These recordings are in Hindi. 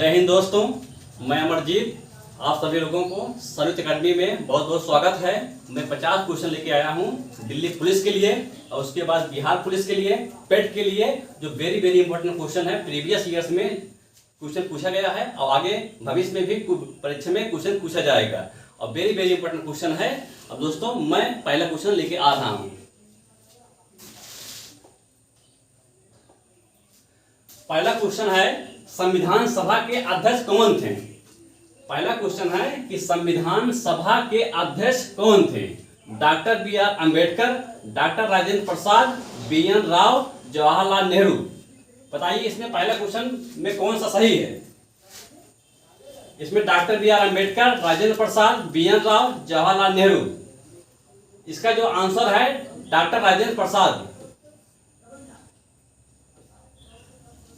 जय हिंद दोस्तों, मैं अमरजीत। आप सभी लोगों को सर्विस अकेडमी में बहुत बहुत स्वागत है। मैं 50 क्वेश्चन लेके आया हूँ दिल्ली पुलिस के लिए और उसके बाद बिहार पुलिस के लिए, पेट के लिए, जो वेरी वेरी इंपॉर्टेंट क्वेश्चन है। प्रीवियस ईयर्स में क्वेश्चन पूछा गया है और आगे भविष्य में भी परीक्षा में क्वेश्चन पूछा जाएगा और वेरी वेरी इंपॉर्टेंट क्वेश्चन है। अब दोस्तों मैं पहला क्वेश्चन लेके आ रहा हूँ। पहला क्वेश्चन है, संविधान सभा के अध्यक्ष कौन थे? पहला क्वेश्चन है कि संविधान सभा के अध्यक्ष कौन थे? Doctor B R Ambedkar, doctor Rajendra Prasad, B N Rao, Jawaharlal Nehru. बताइए इसमें पहला क्वेश्चन में कौन सा सही है? इसमें doctor B R Ambedkar, Rajendra Prasad, B N Rao, Jawaharlal Nehru. इसका जो आंसर है डॉक्टर राजेंद्र प्रसाद।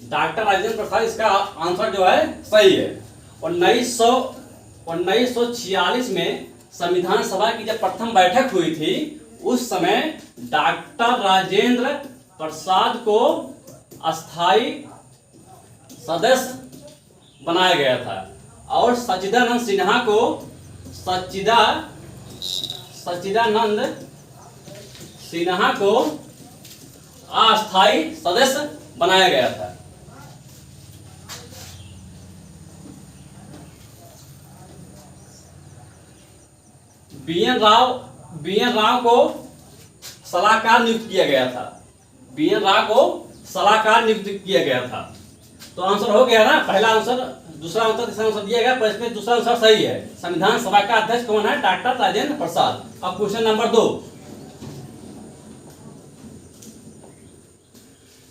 डॉक्टर राजेंद्र प्रसाद इसका आंसर जो है सही है। 1946 में संविधान सभा की जब प्रथम बैठक हुई थी उस समय डॉक्टर राजेंद्र प्रसाद को अस्थाई सदस्य बनाया गया था और सच्चिदानंद सिन्हा को अस्थाई सदस्य बनाया गया था। बी एन राव को सलाहकार नियुक्त किया गया था। बी एन राव को सलाहकार नियुक्त किया गया था। तो आंसर हो गया ना, पहला आंसर, दूसरा आंसर, तीसरा आंसर दिया गया, पर इसमें दूसरा आंसर सही है। संविधान सभा का अध्यक्ष कौन है? डॉक्टर राजेंद्र प्रसाद। अब क्वेश्चन नंबर 2।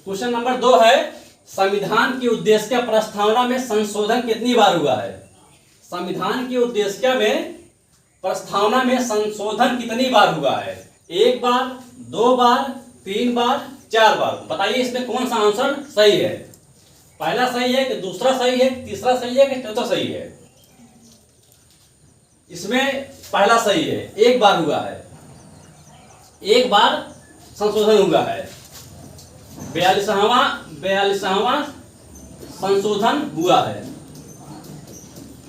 क्वेश्चन नंबर 2 है, संविधान की उद्देश्य प्रस्तावना में संशोधन कितनी बार हुआ है? संविधान की उद्देश्य में प्रस्तावना में संशोधन कितनी बार हुआ है? 1 बार, 2 बार, 3 बार, 4 बार। बताइए इसमें कौन सा आंसर सही है? पहला सही है कि दूसरा सही है, तीसरा सही है कि चौथा सही है? इसमें पहला सही है, 1 बार हुआ है। 1 बार संशोधन हुआ है। 42वां संशोधन हुआ है।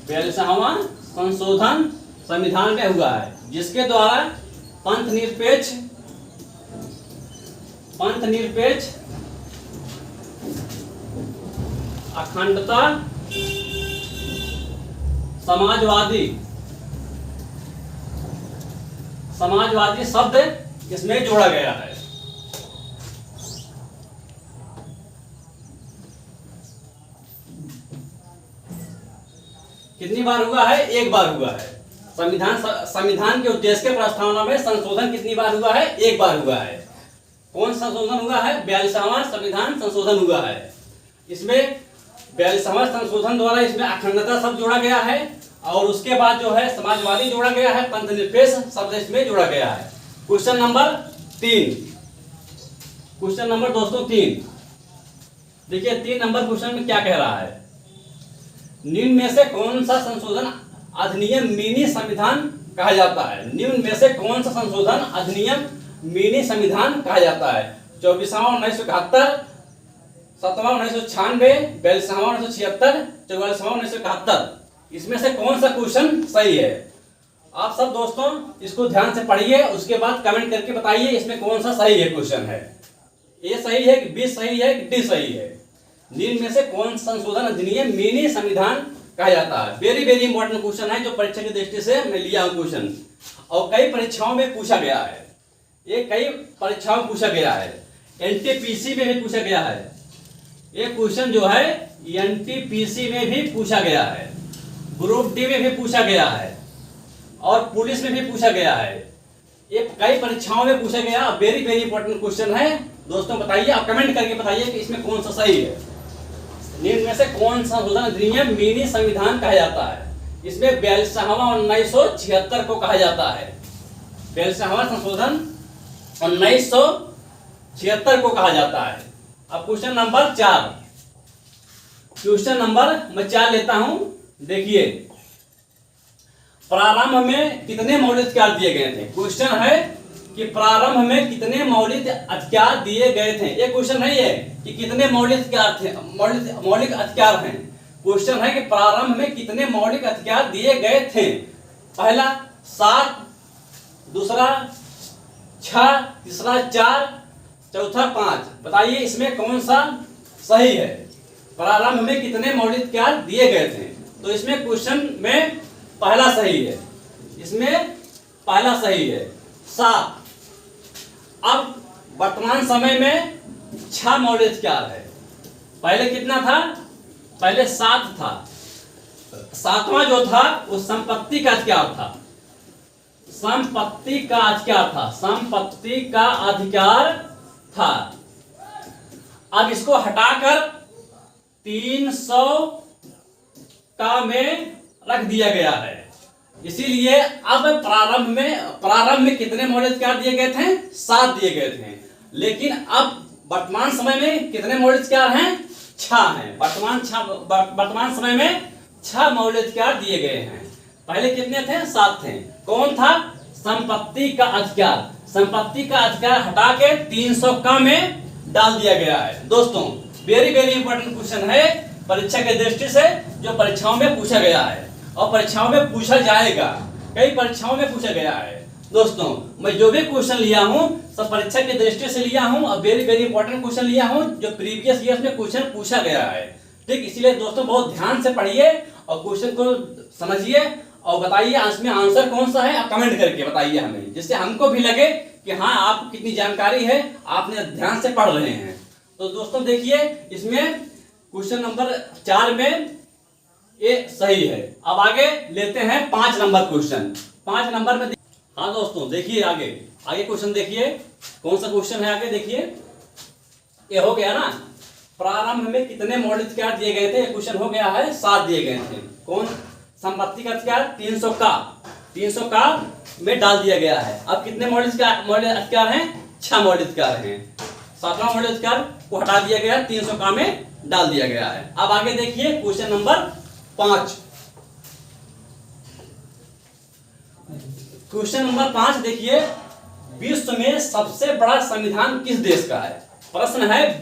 42वां संशोधन संविधान में हुआ है, जिसके द्वारा पंथ निरपेक्ष अखंडता, समाजवादी शब्द इसमें जोड़ा गया है। कितनी बार हुआ है? 1 बार हुआ है। संविधान के उद्देश्य के प्रस्तावना में संशोधन कितनी बार हुआ है? 1 बार हुआ है। कौन संशोधन हुआ है? 42वां संविधान संशोधन हुआ है। इसमें 42वां संशोधन द्वारा इसमें अखंडता शब्द जोड़ा गया है और उसके बाद जो है समाजवादी जोड़ा गया है, पंथ निरपेक्ष शब्द इसमें जोड़ा गया है। Question number 3। क्वेश्चन नंबर दोस्तों 3। देखिए 3 नंबर क्वेश्चन में क्या कह रहा है? निम्न में से कौन सा संशोधन अधिनियम मिनी संविधान कहा जाता है? निम्न में से कौन सा संशोधन अधिनियम मिनी संविधान कहा जाता है? 24वां 1971, 7वां 1996, 42वां 1976, 44वां 1971। इसमें से कौन सा क्वेश्चन सही है? आप सब दोस्तों इसको ध्यान से पढ़िए, उसके बाद कमेंट करके बताइए इसमें कौन सा सही है क्वेश्चन है। ए सही है कि बी सही है कि डी सही है? निम्न में से कौन संशोधन अधिनियम मिनी संविधान कहा जाता है? वेरी वेरी इंपॉर्टेंट क्वेश्चन है, जो परीक्षा की दृष्टि से मैं लिया हूं क्वेश्चन और कई परीक्षाओं में पूछा गया है। ये कई परीक्षाओं में पूछा गया है, एनटीपीसी में भी पूछा गया है। ये क्वेश्चन जो है एनटीपीसी में भी पूछा गया है, ग्रुप डी में भी पूछा गया है और पुलिस में भी पूछा गया है। ये कई परीक्षाओं में पूछा गया। वेरी वेरी इंपॉर्टेंट क्वेश्चन है दोस्तों। बताइए, आप कमेंट करके बताइए कि इसमें कौन सा सही है। निम्न में से कौन सा संशोधन अधिनियम मिनी संविधान कहा जाता है? इसमें 42वां 1976 को कहा जाता है। 42वां संशोधन 1976 को कहा जाता है। अब क्वेश्चन नंबर 4। क्वेश्चन नंबर मैं 4 लेता हूं। देखिए, प्रारंभ में कितने मौलिक अधिकार दिए गए थे? क्वेश्चन है कि प्रारंभ में कितने मौलिक अधिकार दिए गए थे। ये क्वेश्चन नहीं है कि कितने मौलिक अधिकार थे, मौलिक अधिकार हैं। क्वेश्चन है कि प्रारंभ में कितने मौलिक अधिकार दिए गए थे? पहला 7, दूसरा 6, तीसरा 4, चौथा 5। बताइए इसमें कौन सा सही है? प्रारंभ में कितने मौलिक अधिकार दिए गए थे? तो इसमें क्वेश्चन में पहला सही है, इसमें पहला सही है 7। अब वर्तमान समय में 6 मौलिक अधिकार है। पहले कितना था? पहले 7 था। 7वां जो था वो संपत्ति का अधिकार था, संपत्ति का अधिकार था, संपत्ति का अधिकार था। अब इसको हटाकर 300 का में रख दिया गया है। इसीलिए अब प्रारंभ में कितने मौलिक अधिकार दिए गए थे? 7 दिए गए थे। लेकिन अब वर्तमान समय में कितने मौलिक अधिकार हैं? 6 हैं। वर्तमान समय में 6 मौलिक अधिकार दिए गए हैं। पहले कितने थे? 7 थे। कौन था? संपत्ति का अधिकार। संपत्ति का अधिकार हटा के 300 का में डाल दिया गया है। दोस्तों वेरी वेरी इंपॉर्टेंट क्वेश्चन है परीक्षा के दृष्टि से, जो परीक्षाओं में पूछा गया है और परीक्षाओं में पूछा जाएगा। कई परीक्षाओं में पूछा गया है। दोस्तों मैं जो भी क्वेश्चन लिया हूं सब परीक्षा की दृष्टि से लिया हूं और वेरी वेरी इंपॉर्टेंट क्वेश्चन लिया हूं जो प्रीवियस ईयर्स में क्वेश्चन पूछा गया है। ठीक, इसीलिए दोस्तों बहुत ध्यान से पढ़िए और क्वेश्चन को समझिए और बताइए इसमें आंसर कौन सा है, आप कमेंट करके बताइए हमें, जिससे हमको भी लगे कि हाँ आपको कितनी जानकारी है, आपने ध्यान से पढ़ रहे हैं। तो दोस्तों देखिए इसमें क्वेश्चन नंबर 4 में ये सही है। अब आगे लेते हैं 5 नंबर क्वेश्चन। 5 नंबर में हाँ दोस्तों देखिए आगे क्वेश्चन देखिए कौन सा क्वेश्चन है। आगे देखिए ये हो गया ना, प्रारंभ में कितने मौलिक अधिकार दिए गए थे? क्वेश्चन हो गया है 7 दिए गए थे। कौन? संपत्ति का अधिकार 300 का में डाल दिया गया है। अब कितने मौलिक अधिकार हैं? 6 मौलिक अधिकार हैं। 7वां मौलिक अधिकार को हटा दिया गया, 300 का में डाल दिया गया है। अब आगे देखिए क्वेश्चन नंबर 5। क्वेश्चन नंबर 5 देखिए, विश्व में सबसे बड़ा संविधान किस देश का है? प्रश्न है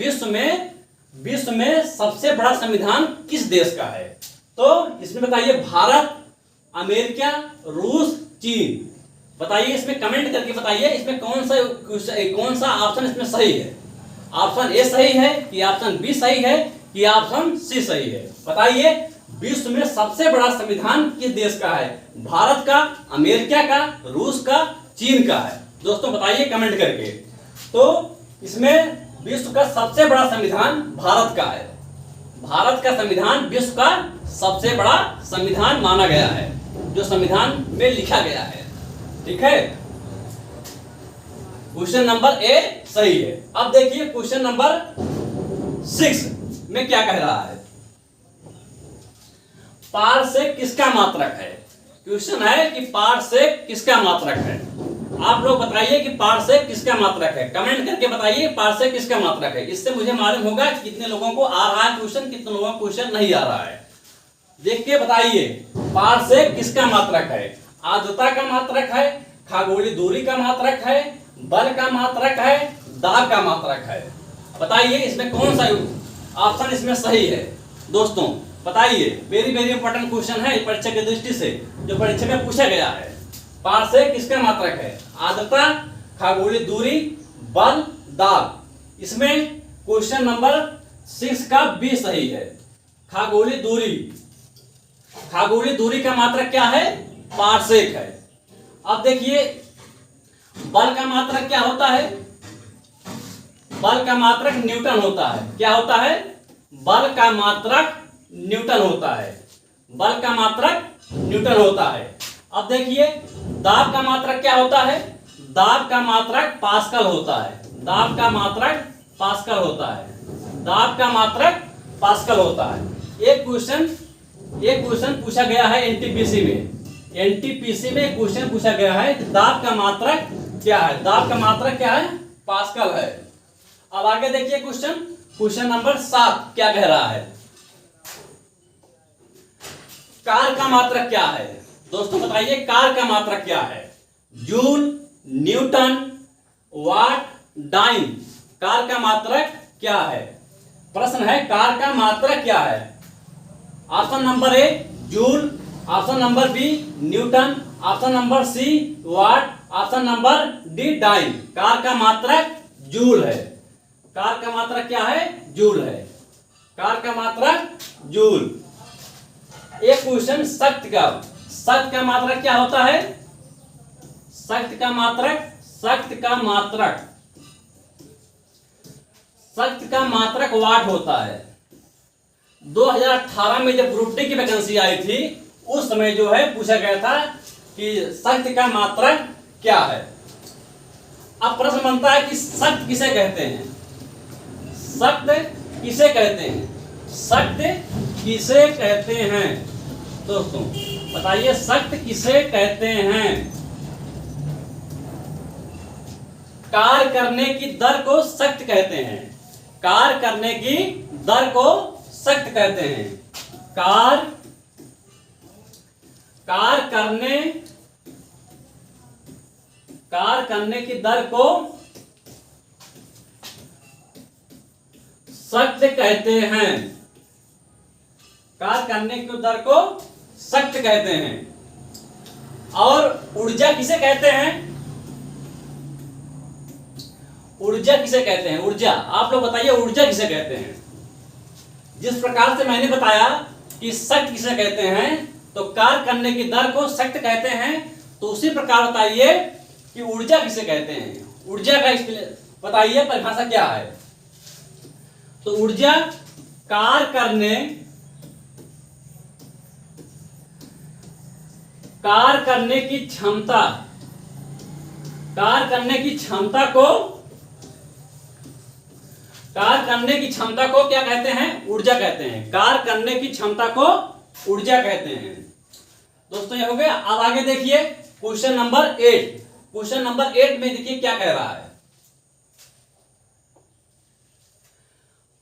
विश्व में सबसे बड़ा संविधान किस देश का है? तो इसमें बताइए भारत, अमेरिका, रूस, चीन। बताइए इसमें कमेंट करके बताइए इसमें कौन सा ऑप्शन इसमें सही है। ऑप्शन ए सही है कि ऑप्शन बी सही है कि ऑप्शन सी सही है? बताइए विश्व में सबसे बड़ा संविधान किस देश का है? भारत का, अमेरिका का, रूस का, चीन का है? दोस्तों बताइए कमेंट करके। तो इसमें विश्व का सबसे बड़ा संविधान भारत का है। भारत का संविधान विश्व का सबसे बड़ा संविधान माना गया है, जो संविधान में लिखा गया है। ठीक है, क्वेश्चन नंबर ए सही है। अब देखिए क्वेश्चन नंबर 6 में क्या कह रहा है? पार से किसका मात्रक है? क्वेश्चन है कि पार से किसका मात्रक है। आप लोग बताइए कि पार से किसका मात्रक है, कमेंट करके बताइए पार से किसका मात्रक है। इससे मुझे मालूम होगा कि कितने लोगों को आ रहा है क्वेश्चन, कितने लोगों को क्वेश्चन नहीं आ रहा है। देख के बताइए पार से किसका मात्रक है। आर्द्रता का मात्रक है, खगोलीय दूरी का मात्रक है, बल का मात्रक है, दाब का मात्रक है। बताइए इसमें कौन सा ऑप्शन इसमें सही है? दोस्तों बताइए, वेरी वेरी इंपॉर्टेंट क्वेश्चन है परीक्षा की दृष्टि से, जो परीक्षा में पूछा गया है। पार से किसका मात्रक है? आर्द्रता, खगोलीय दूरी, बल, दाब। इसमें क्वेश्चन नंबर 6 का बी सही है, खगोलीय दूरी। खगोलीय दूरी का मात्रक क्या है? पारसेक है। अब देखिए बल का मात्रक क्या होता है? बल का मात्रक न्यूटन होता है। क्या होता है? बल का मात्रक न्यूटन होता है। बल का मात्रक न्यूटन होता है। अब देखिए दाब का मात्रक क्या होता है? दाब का मात्रक पास्कल होता है। दाब का मात्रक पास्कल होता है। दाब का मात्रक पास्कल होता है। एक क्वेश्चन पूछा गया है एनटीपीसी में। एनटीपीसी में क्वेश्चन पूछा गया है कि दाब का मात्रक क्या है? दाब का मात्रक क्या है? पास्कल है। अब आगे देखिए क्वेश्चन नंबर 7 क्या कह रहा है? कार का मात्रक क्या है? दोस्तों बताइए कार का मात्रक क्या है? जूल, न्यूटन, वाट, डाइन। कार का मात्रक क्या है? प्रश्न है कार का मात्रक क्या है? Option number A joule, option number B newton, option number C watt, option number D dyne. कार का मात्रक जूल है। कार का मात्रक क्या है? जूल है। कार का मात्रक जूल। एक क्वेश्चन शक्ति का। शक्ति का मात्रक क्या होता है? शक्ति का मात्रक, शक्ति का मात्रक, शक्ति का मात्रक वाट होता है। 2018 में जब ग्रुप डी की वैकेंसी आई थी उस समय जो है पूछा गया था कि शक्ति का मात्रक क्या है। अब प्रश्न बनता है कि शक्ति किसे कहते हैं? शक्ति किसे कहते हैं? शक्ति किसे कहते हैं दोस्तों? बताइए शक्ति किसे कहते हैं? कार्य करने की दर को शक्ति कहते हैं। कार्य करने की दर को शक्ति कहते हैं। कार्य करने की दर को शक्ति कहते हैं। कार्य करने की दर को शक्ति कहते हैं। और ऊर्जा किसे कहते हैं? ऊर्जा किसे कहते हैं? ऊर्जा, आप लोग बताइए ऊर्जा किसे कहते हैं? जिस प्रकार से मैंने बताया कि शक्ति किसे कहते हैं तो कार्य करने की दर को शक्ति कहते हैं, तो उसी प्रकार बताइए कि ऊर्जा किसे कहते हैं? ऊर्जा का बताइए परिभाषा क्या है? तो ऊर्जा कार्य करने की क्षमता, कार्य करने की क्षमता को क्या कहते हैं? ऊर्जा कहते हैं। कार्य करने की क्षमता को ऊर्जा कहते हैं। दोस्तों ये हो गया। अब आगे देखिए क्वेश्चन नंबर 8। क्वेश्चन नंबर 8 में देखिए क्या कह रहा है।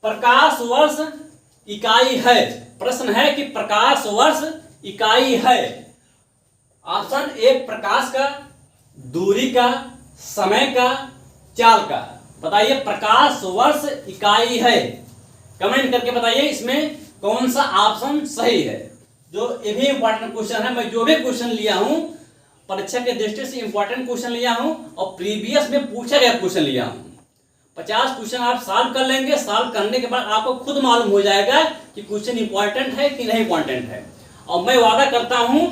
प्रकाश वर्ष इकाई है। प्रश्न है कि प्रकाश वर्ष इकाई है। ऑप्शन ए प्रकाश का, दूरी का, समय का, चाल का। बताइए प्रकाश वर्ष इकाई है। कमेंट करके बताइए इसमें कौन सा ऑप्शन सही है। जो ये भी इंपॉर्टेंट क्वेश्चन है। मैं जो भी क्वेश्चन लिया हूं परीक्षा के दृष्टि से इंपॉर्टेंट क्वेश्चन लिया हूं और प्रीवियस में पूछा गया क्वेश्चन लिया हूं। 50 क्वेश्चन आप सॉल्व कर लेंगे। सॉल्व करने के बाद आपको खुद मालूम हो जाएगा कि क्वेश्चन इंपॉर्टेंट है कि नहीं इंपॉर्टेंट है। और मैं वादा करता हूं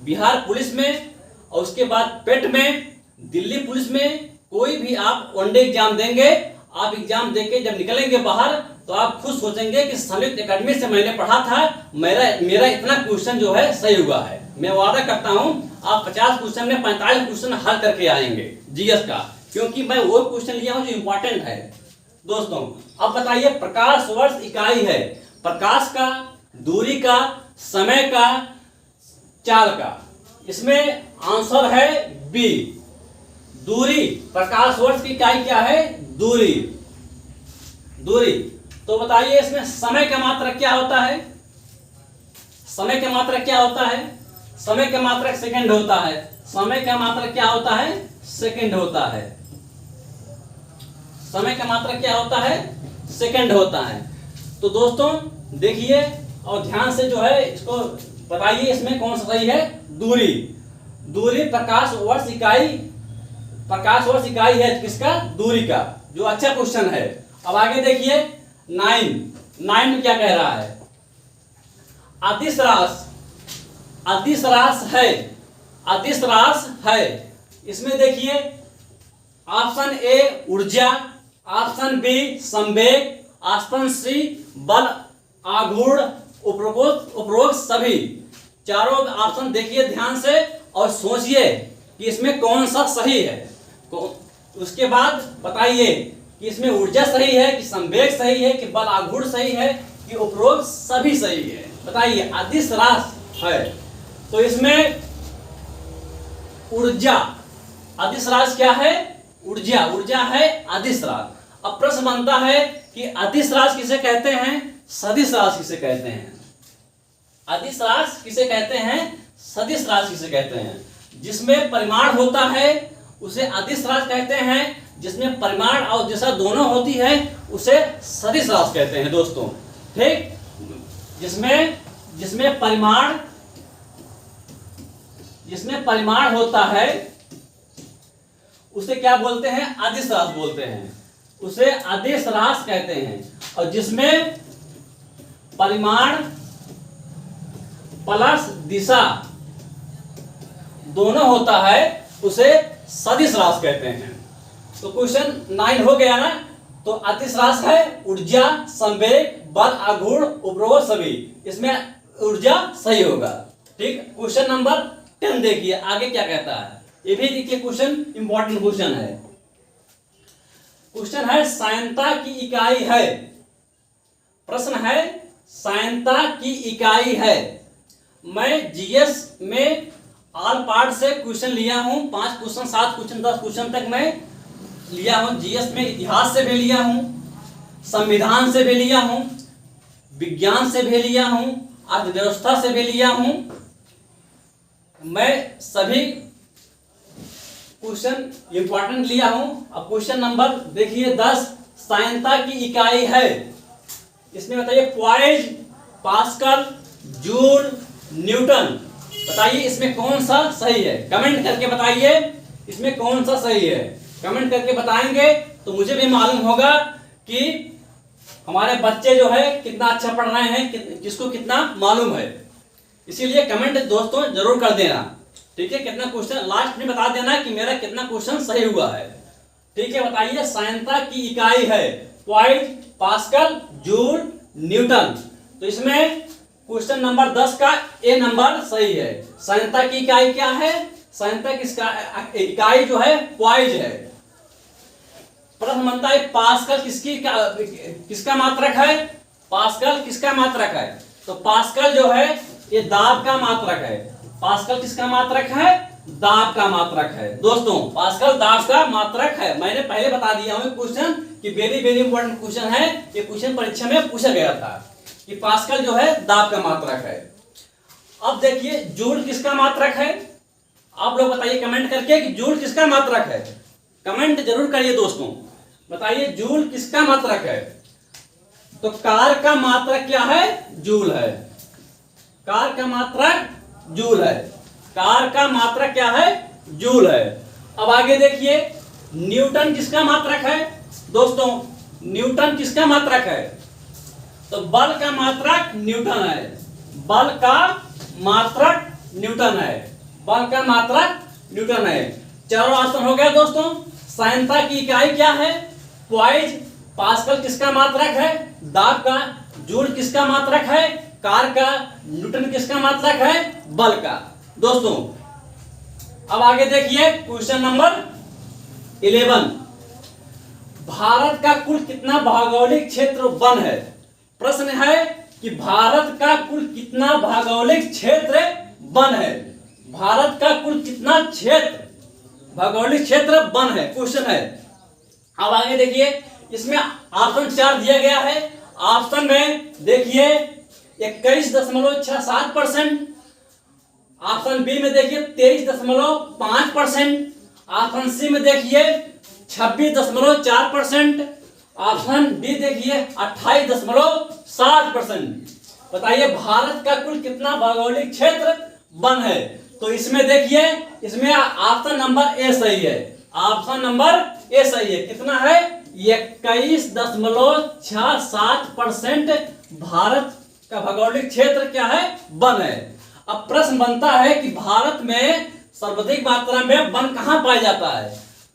बिहार पुलिस में और उसके बाद पेट में, दिल्ली पुलिस में कोई भी आप वनडे एग्जाम देंगे, आप एग्जाम देके जब निकलेंगे बाहर तो आप खुद सोचेंगे कि संयुक्त एकेडमी से मैंने पढ़ा था, मेरा इतना क्वेश्चन जो है सही हुआ है। मैं वादा करता हूं आप 50 क्वेश्चन में 45 क्वेश्चन हल करके आएंगे जीएस का, क्योंकि मैं वो क्वेश्चन लिया हूं जो इंपॉर्टेंट है। दोस्तों अब बताइए प्रकाश वर्ष इकाई है। प्रकाश का, दूरी का, समय का, चाल का। इसमें आंसर है बी, दूरी। प्रकाश वर्ष की इकाई क्या है? दूरी। दूरी। तो बताइए इसमें समय का मात्रक क्या होता है? समय का मात्रक क्या होता है? समय का मात्रक सेकंड होता है। समय का मात्रक क्या होता है? सेकंड होता है। समय का मात्रक क्या होता है? सेकंड होता है। तो दोस्तों देखिए और ध्यान से जो है इसको बताइए इसमें कौन सा सही है? दूरी। दूरी प्रकाश वर्ष इकाई, प्रकाश वर्ष इकाई है किसका? दूरी का, जो अच्छा क्वेश्चन है। अब आगे देखिए 9 में क्या कह रहा है? अदिश राशि, अदिश राशि है, अदिश राशि है। इसमें देखिए ऑप्शन ए ऊर्जा, ऑप्शन बी संवेग, ऑप्शन सी बल, आघूर्ण, उपरोक्त सभी। चारों ऑप्शन देखिए ध्यान से और सोचिए कि इसमें कौन सा सही है। उसके बाद बताइए कि इसमें ऊर्जा सही है कि संवेग सही है कि बल आघूर्ण सही है कि उपरोक्त सभी सही है। बताइए अदिश राशि है तो इसमें ऊर्जा, अदिश राशि क्या है? ऊर्जा। ऊर्जा है अदिश राशि। अब प्रश्न बनता है कि अदिश राशि किसे कहते हैं? सदिश राशि किसे कहते हैं? अदिश राशि किसे कहते हैं? सदिश राशि किसे कहते हैं? जिसमें परिमाण होता है उसे अदिश राशि कहते हैं, जिसमें परिमाण और दिशा दोनों होती है उसे सदिश राशि कहते हैं। दोस्तों ठीक, जिसमें जिसमें परिमाण होता है उसे क्या बोलते हैं? अदिश रास बोलते हैं, उसे अदिश रास कहते हैं। और जिसमें परिमाण प्लस दिशा दोनों होता है उसे सदिश रास कहते हैं। तो क्वेश्चन 9 हो गया ना। तो अदिश रास है ऊर्जा, संवेग, बल, आघूर्ण, उपरोक्त सभी। इसमें ऊर्जा सही होगा। ठीक। क्वेश्चन नंबर 10 देखिए आगे क्या कहता है। ये भी देखिए क्वेश्चन इंपॉर्टेंट क्वेश्चन है। क्वेश्चन है सायनता की इकाई है। प्रश्न है सायनता की इकाई है। मैं जीएस में ऑल पार्ट से क्वेश्चन लिया हूं, 5 क्वेश्चन, 7 क्वेश्चन, 10 क्वेश्चन तक मैं लिया हूं। जीएस में इतिहास से भी लिया हूं, संविधान से भी लिया हूं, विज्ञान से भी लिया हूं, अर्थव्यवस्था से भी लिया हूं। मैं सभी क्वेश्चन इंपॉर्टेंट लिया हूं। अब क्वेश्चन नंबर देखिए 10, सायनता की इकाई है। इसमें बताइए पॉइज, पास्कल, जूल, न्यूटन। बताइए इसमें कौन सा सही है? कमेंट करके बताइए इसमें कौन सा सही है। कमेंट करके बताएंगे तो मुझे भी मालूम होगा कि हमारे बच्चे जो है कितना अच्छा पढ़ रहे हैं, किसको कितना मालूम है। इसीलिए कमेंट दोस्तों जरूर कर देना। ठीक है, कितना क्वेश्चन लास्ट में बता देना कि मेरा कितना क्वेश्चन सही हुआ है। ठीक है, बताइए सायनता की इकाई है पॉइज, पास्कल, जूल, न्यूटन। तो इसमें क्वेश्चन नंबर 10 का ए नंबर सही है। सायनता की इकाई क्या है? सायनता की इकाई जो है पॉइज है। प्रश्न बनता है पास्कल किसका मात्रक है? पास्कल किसका मात्रक है? तो पास्कल जो है ये दाब का मात्रक है। पास्कल किसका मात्रक है? दाब का मात्रक है। दोस्तों पास्कल दाब का मात्रक है। मैंने पहले बता दिया हूं क्वेश्चन कि वेरी वेरी इंपॉर्टेंट क्वेश्चन है। ये क्वेश्चन परीक्षा में पूछा गया था कि पास्कल जो है दाब का मात्रक है। अब देखिए जूल किसका मात्रक है? आप लोग बताइए कमेंट करके कि जूल किसका मात्रक है। कमेंट जरूर करिए दोस्तों, बताइए जूल किसका मात्रक है। तो कार का मात्रक क्या है? जूल है। कार का मात्रक जूल है। कार का मात्रक क्या है? जूल है। अब आगे देखिए न्यूटन किसका मात्रक है? दोस्तों न्यूटन किसका मात्रक है? तो बल का मात्रक न्यूटन है। बल का मात्रक न्यूटन है। बल का मात्रक न्यूटन है। चारों आंसर हो गया दोस्तों। सायनता की इकाई क्या है? पॉइज। पास्कल किसका मात्रक है? दाब का। जूल किसका मात्रक है? कार का। न्यूटन किसका मात्रक है? बल का। दोस्तों अब आगे देखिए क्वेश्चन नंबर 11, भारत का कुल कितना भौगोलिक क्षेत्र वन है? प्रश्न है कि भारत का कुल कितना भौगोलिक क्षेत्र वन है। भारत का कुल कितना क्षेत्र भौगोलिक क्षेत्र वन है, क्वेश्चन है। अब आगे देखिए इसमें ऑप्शन 4 दिया गया है। ऑप्शन में देखिए 21.67%, ऑप्शन बी में देखिए 23.5%, ऑप्शन सी में देखिए 26.4%, ऑप्शन डी देखिए 28.7%। बताइए भारत का कुल कितना भौगोलिक क्षेत्र वन है। तो इसमें देखिए इसमें ऑप्शन नंबर ए सही है। ऑप्शन नंबर ए सही है। कितना है? 21.67% भारत का भौगोलिक क्षेत्र क्या है? वन है। अब प्रश्न बनता है कि भारत में सर्वाधिक मात्रा में वन कहां पाया जाता है।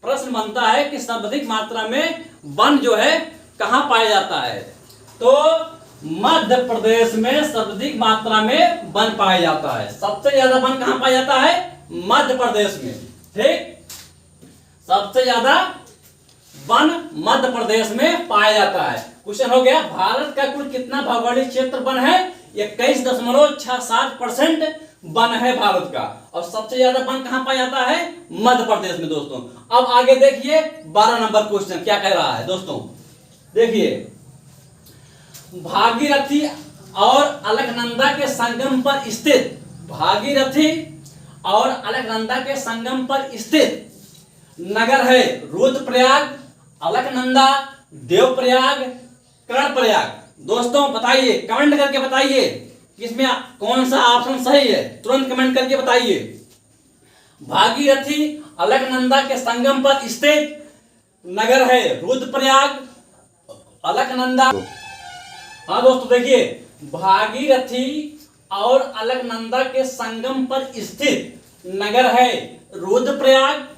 प्रश्न बनता है कि सर्वाधिक मात्रा में वन जो है कहां पाया जाता है। तो मध्य प्रदेश में सर्वाधिक मात्रा में वन पाया जाता है। सबसे ज्यादा वन कहां पाया जाता है? मध्य प्रदेश में। ठीक, सबसे ज्यादा वन मध्य प्रदेश में पाया जाता है। क्वेश्चन हो गया भारत का कुल कितना भौगोलिक क्षेत्र वन है? 21.67% वन है भारत का। और सबसे ज्यादा वन कहां पाया जाता है? मध्य प्रदेश में। दोस्तों अब आगे देखिए 12 नंबर क्वेश्चन क्या कह रहा है। दोस्तों देखिए भागीरथी और अलकनंदा के संगम पर स्थित, भागीरथी और अलकनंदा के संगम पर स्थित नगर है रुद्रप्रयाग, अलकनंदा, देवप्रयाग, कर्णप्रयाग। दोस्तों बताइए, कमेंट करके बताइए कि इसमें कौन सा ऑप्शन सही है, तुरंत कमेंट करके बताइए। भागीरथी अलकनंदा के संगम पर स्थित नगर है रुद्रप्रयाग। अलकनंदा, हाँ दोस्तों देखिए, भागीरथी और अलकनंदा के संगम पर स्थित नगर है रुद्रप्रयाग,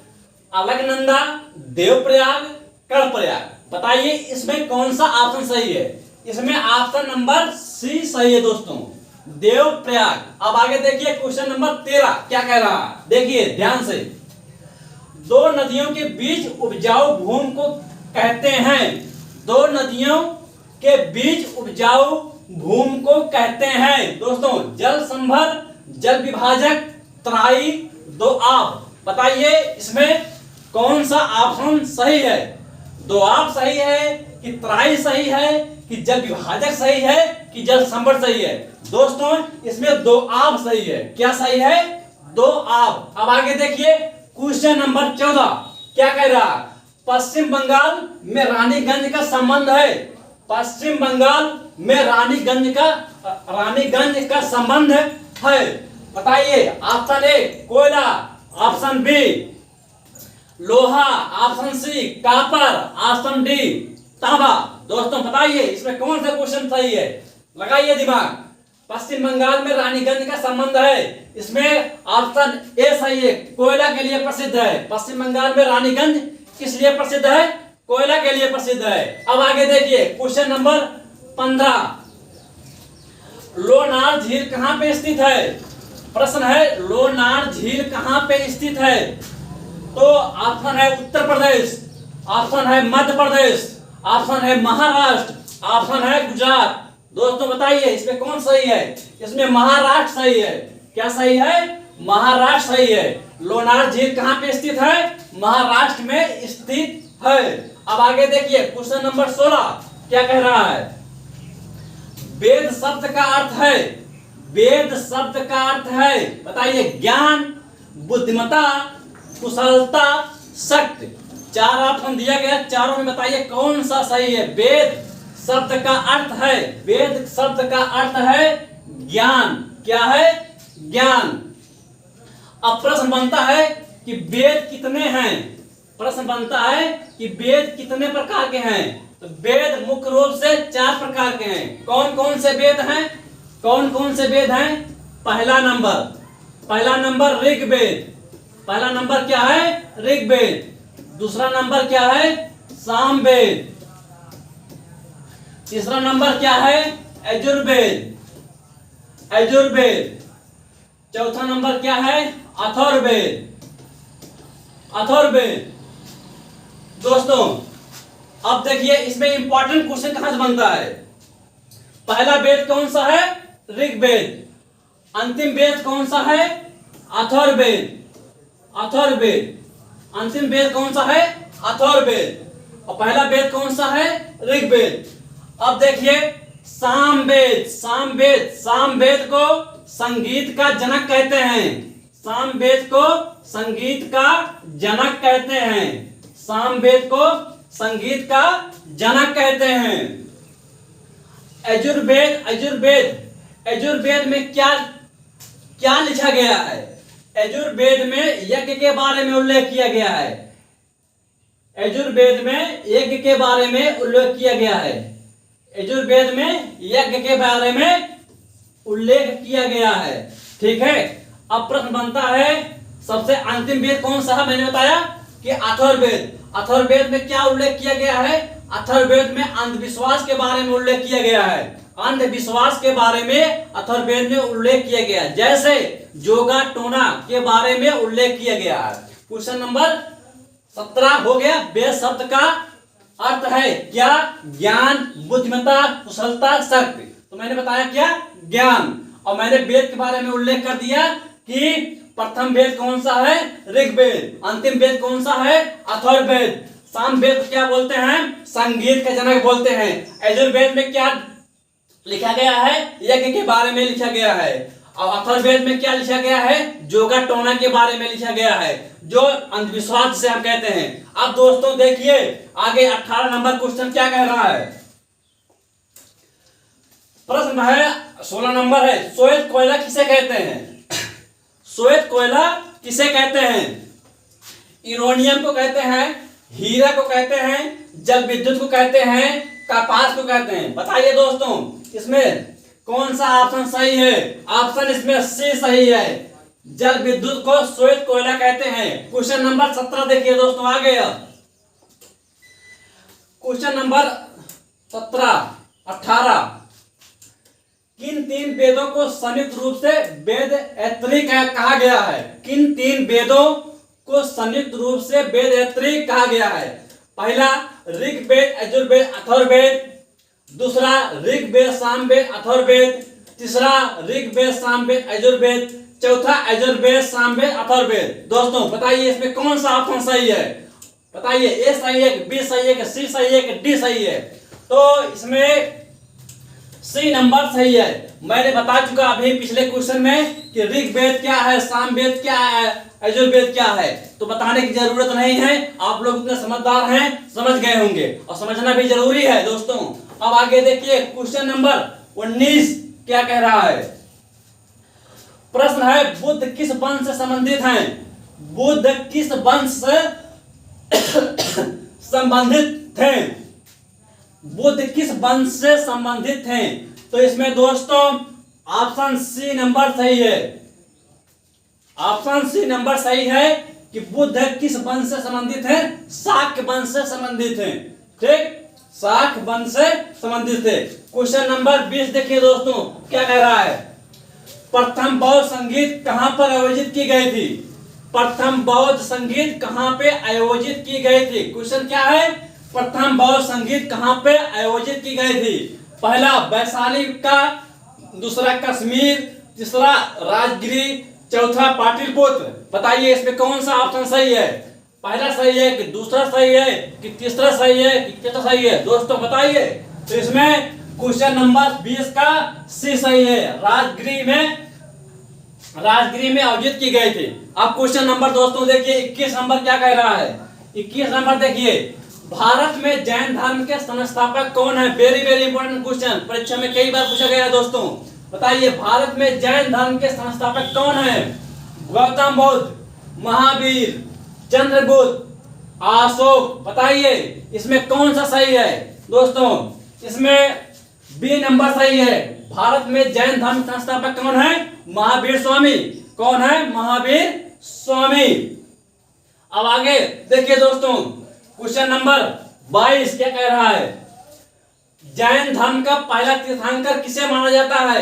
अलकनंदा, देवप्रयाग, कर्णप्रयाग। बताइए इसमें कौन सा ऑप्शन सही है? इसमें ऑप्शन नंबर सी सही है दोस्तों, देवप्रयाग। अब आगे देखिए क्वेश्चन नंबर 13 क्या कह रहा है, देखिए ध्यान से। दो नदियों के बीच उपजाऊ भूमि को कहते हैं, दो नदियों के बीच उपजाऊ भूमि को कहते हैं दोस्तों जल संभर, जल विभाजक, तराई, दोआब। बताइए इसमें कौन सा ऑप्शन सही है? दोआब सही है कि तराई सही है कि जल विभाजक सही है कि जल संभर सही है? दोस्तों इसमें दोआब सही है। क्या सही है? दोआब। अब आगे देखिए क्वेश्चन नंबर 14 क्या कह रहा है? पश्चिम बंगाल में रानीगंज का संबंध है, पश्चिम बंगाल में रानीगंज का संबंध है। बताइए ऑप्शन ए कोयला, ऑप्शन बी लोहा, option C copper, option D तांबा। दोस्तों बताइए इसमें कौन सा क्वेश्चन सही है? लगाइए दिमाग। पश्चिम बंगाल में रानीगंज का संबंध है, इसमें ऑप्शन ए सही है, कोयला के लिए प्रसिद्ध है। पश्चिम बंगाल में रानीगंज किस लिए प्रसिद्ध है? कोयला के लिए प्रसिद्ध है। अब आगे देखिए क्वेश्चन नंबर 15, लोनार झील कहां पे स्थित है? प्रश्न है लोनार झील कहां पे स्थित है? तो ऑप्शन है उत्तर प्रदेश, ऑप्शन है मध्य प्रदेश, ऑप्शन है महाराष्ट्र, ऑप्शन है गुजरात। दोस्तों बताइए इसमें कौन सही है? इसमें महाराष्ट्र सही है। क्या सही है? महाराष्ट्र सही है। लोनार झील कहां पे स्थित है? महाराष्ट्र में स्थित है। अब आगे देखिए क्वेश्चन नंबर 16 क्या कह रहा है? वेद शब्द का अर्थ है, वेद शब्द का अर्थ है, बताइए ज्ञान, बुद्धिमत्ता, कुशलता, शक्ति। चार ऑप्शन दिया गया, चारों में बताइए कौन सा सही है? वेद शब्द का अर्थ है, वेद शब्द का अर्थ है ज्ञान। क्या है? ज्ञान। अब प्रश्न बनता है कि वेद कितने हैं? प्रश्न बनता है कि वेद कितने प्रकार के हैं? तो वेद मुख्य रूप से 4 प्रकार के हैं। कौन कौन से वेद हैं? कौन कौन से वेद हैं? पहला नंबर ऋग्वेद। पहला नंबर क्या है? ऋग्वेद। दूसरा नंबर क्या है? सामवेद। तीसरा नंबर क्या है? यजुर्वेद। चौथा नंबर क्या है? अथर्ववेद। दोस्तों अब देखिए इसमें इंपॉर्टेंट क्वेश्चन कहां से बनता है? पहला वेद कौन सा है? ऋग्वेद। अंतिम वेद कौन सा है? अथर्ववेद। अंतिम वेद कौन सा है? अथर्ववेद। और पहला वेद कौन सा है? ऋग्वेद। अब देखिए सामवेद को संगीत का जनक कहते हैं। सामवेद को संगीत का जनक कहते हैं। सामवेद को संगीत का जनक कहते हैं। यजुर्वेद में क्या लिखा गया है? यजुर्वेद में यज्ञ के बारे में उल्लेख किया गया है। यजुर्वेद में यज्ञ के बारे में उल्लेख किया गया है। यजुर्वेद में यज्ञ के बारे में उल्लेख किया गया है। ठीक है। अब प्रश्न बनता है सबसे अंतिम वेद कौन सा है? मैंने बताया कि अथर्ववेद। अथर्ववेद में क्या उल्लेख किया गया है? अथर्ववेद में अंधविश्वास के बारे में उल्लेख किया गया है। अंधविश्वास के बारे में अथर्ववेद में उल्लेख किया गया है, जैसे जोगा टोना के बारे में उल्लेख किया गया है। क्वेश्चन नंबर 17 हो गया। वेद शब्द का अर्थ है क्या? ज्ञान, बुद्धिमत्ता, कुशलता, शक्ति। तो मैंने बताया क्या? ज्ञान। और मैंने वेद के बारे में उल्लेख कर दिया कि प्रथम वेद कौन सा है? ऋग्वेद। अंतिम वेद कौन सा है? अथर्ववेद। सामवेद क्या बोलते हैं? संगीत का जनक बोलते हैं। यजुर्वेद में क्या लिखा गया है? यज्ञ के बारे में लिखा गया है। और अथर्ववेद में क्या लिखा गया है? जोगा टोना के बारे में लिखा गया है, जो अंधविश्वास से हम कहते हैं। अब दोस्तों देखिए आगे 18 नंबर क्वेश्चन क्या कह रहा है? प्रश्न है 16 नंबर है, श्वेत कोयला किसे कहते हैं? श्वेत कोयला किसे कहते हैं? यूरेनियम को कहते हैं, हीरा को कहते हैं, जल विद्युत को कहते हैं, कपास को कहते हैं। बताइए दोस्तों इसमें कौन सा ऑप्शन सही है? ऑप्शन इसमें सी सही है, जल विद्युत को श्वेत कोयला कहते हैं। क्वेश्चन नंबर 17 देखिए दोस्तों, आ गया क्वेश्चन नंबर 17 18। किन 3 वेदों को संयुक्त रूप से वेद ऐत्री कहा गया है? किन 3 वेदों को संयुक्त रूप से वेद ऐत्री कहा गया है? पहला ऋग्वेद, यजुर्वेद, अथर्ववेद। दूसरा ऋग्वेद, सामवेद, अथर्ववेद। तीसरा ऋग्वेद, सामवेद, यजुर्वेद। चौथा यजुर्वेद, सामवेद, अथर्ववेद। दोस्तों बताइए इसमें कौन सा ऑप्शन सही है? बताइए, ए सही है कि बी सही है कि सी सही है कि डी सही है? तो इसमें सी नंबर सही है। मैंने बता चुका अभी पिछले क्वेश्चन में कि ऋग्वेद क्या है, सामवेद क्या है, यजुर्वेद क्या है, तो बताने की जरूरत नहीं है। आप लोग इतने समझदार हैं, समझ गए होंगे, और समझना भी जरूरी है दोस्तों। अब आगे देखिए क्वेश्चन नंबर 19 क्या कह रहा है? प्रश्न है, बुद्ध किस वंश से संबंधित हैं? बुद्ध किस वंश से संबंधित थे? बुद्ध किस वंश से संबंधित थे? तो इसमें दोस्तों ऑप्शन सी नंबर सही है। ऑप्शन सी नंबर सही है कि बुद्ध किस वंश से संबंधित है? शाक्य वंश से संबंधित है। ठीक, शाक्य वंश से संबंधित है। क्वेश्चन नंबर 20 देखिए दोस्तों, क्या कह रहा है? प्रथम बौद्ध संगीत कहां पर आयोजित की गई थी? प्रथम बौद्ध संगीत कहां पे आयोजित की गई थी? क्वेश्चन क्या है? प्रथम बौद्ध संगीत कहां पे आयोजित की गई थी? पहला वैशाली का, दूसरा कश्मीर, तीसरा राजगिरी, चौथा पाटलिपुत्र। बताइए इसमें कौन सा ऑप्शन सही है? पहला सही है कि दूसरा सही है कि तीसरा सही है कि चौथा सही है? दोस्तों बताइए। तो इसमें क्वेश्चन नंबर 20 का सी सही है, राजगिरी में आयोजित की गई थी। अब क्वेश्चन नंबर दोस्तों देखिए 21 नंबर क्या कह रहा है? 21 नंबर देखिए, भारत में जैन धर्म के संस्थापक कौन है? वेरी वेरी इंपॉर्टेंट क्वेश्चन, परीक्षा में कई बार पूछा गया है दोस्तों। बताइए भारत में जैन धर्म के संस्थापक कौन है? गौतम बुद्ध, महावीर, चंद्रगुप्त, अशोक। बताइए इसमें कौन सा सही है? दोस्तों इसमें बी नंबर सही है। भारत में जैन धर्म संस्थापक कौन है? महावीर स्वामी। कौन है? महावीर स्वामी। अब आगे देखिए दोस्तों, क्वेश्चन नंबर 22 क्या कह रहा है? जैन धर्म का पहला तीर्थंकर किसे माना जाता है?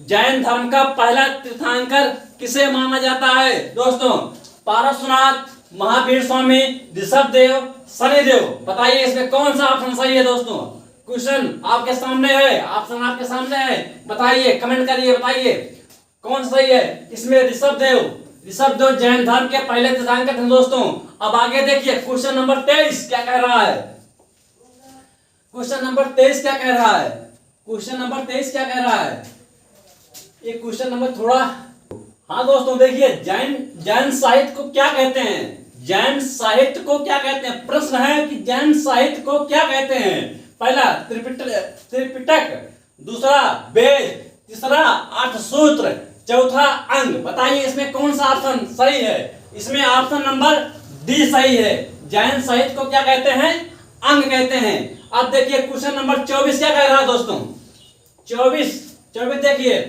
जैन धर्म का पहला तीर्थंकर किसे माना जाता है? दोस्तों पारसनाथ, महावीर स्वामी, ऋषभदेव, शनिदेव। बताइए इसमें कौन सा ऑप्शन सही है? दोस्तों क्वेश्चन आपके सामने है, ऑप्शन आपके सामने है, बताइए, कमेंट करिए, बताइए कौन सही है? इसमें ऋषभदेव जैन धर्म के पहले तीर्थंकर थे दोस्तों। अब आगे देखिए क्वेश्चन नंबर 23 क्या कह रहा है? क्वेश्चन नंबर 23 क्या कह रहा है? क्वेश्चन नंबर 23 क्या कह रहा है? ये क्वेश्चन नंबर थोड़ा, हाँ दोस्तों देखिए, जैन साहित्य को क्या कहते हैं? जैन साहित्य को क्या कहते हैं? प्रश्न है कि जैन साहित्य को क्या कहते हैं? पहला त्रिपिटक, दूसरा वेद, तीसरा अर्थसूत्र, चौथा अंग। बताइए इसमें कौन सा ऑप्शन सही है? इसमें ऑप्शन नंबर डी सही है। जैन साहित्य को क्या कहते हैं? अंग कहते हैं। अब देखिए क्वेश्चन नंबर 24 क्या कह रहा है दोस्तों? 24 देखिए,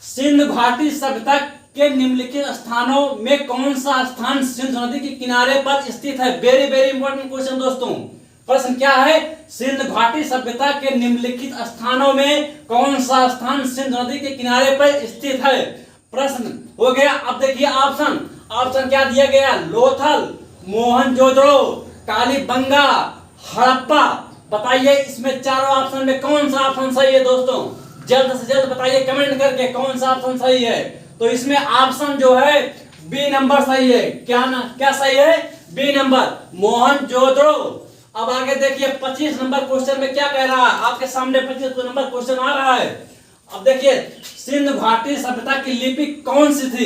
सिंधु घाटी सभ्यता के निम्नलिखित स्थानों में कौन सा स्थान सिंधु नदी के किनारे पर स्थित है? वेरी वेरी इंपॉर्टेंट क्वेश्चन दोस्तों। प्रश्न क्या है? सिंधु घाटी सभ्यता के निम्नलिखित स्थानों में कौन सा स्थान सिंधु नदी के किनारे पर स्थित है? प्रश्न हो गया। अब देखिए ऑप्शन क्या दिया गया? लोथल, मोहनजोदड़ो, कालीबंगा, हड़प्पा। बताइए इसमें चारों ऑप्शन में कौन सा ऑप्शन सही है दोस्तों? जल्द से जल्द बताइए कमेंट करके कौन सा ऑप्शन सही है। तो इसमें ऑप्शन जो है बी नंबर सही है। क्या सही है? B number, Mohenjodaro. अब आगे देखिए 25 नंबर क्वेश्चन में क्या कह रहा है? आपके सामने 25 नंबर क्वेश्चन आ रहा है। अब देखिए, सिंधु घाटी सभ्यता की लिपि कौन सी थी?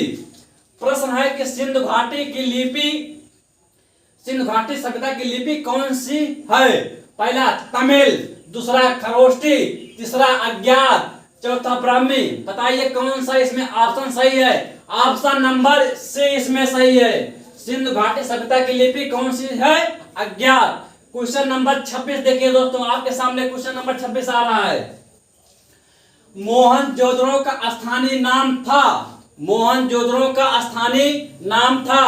प्रश्न है कि सिंधु घाटी सभ्यता की लिपि कौन सी है? पहला तमिल, दूसरा खरोष्टी, तीसरा अज्ञात, चौथा ब्राह्मी। बताइए कौन सा इसमें ऑप्शन सही है? ऑप्शन नंबर सी इसमें सही है। सिंधु घाटी सभ्यता की लिपि कौन सी है? अज्ञात। क्वेश्चन नंबर 26 देखिए दोस्तों, आपके सामने क्वेश्चन नंबर 26 आ रहा है। मोहनजोदड़ो का स्थानीय नाम था। मोहनजोदड़ो का स्थानीय नाम था।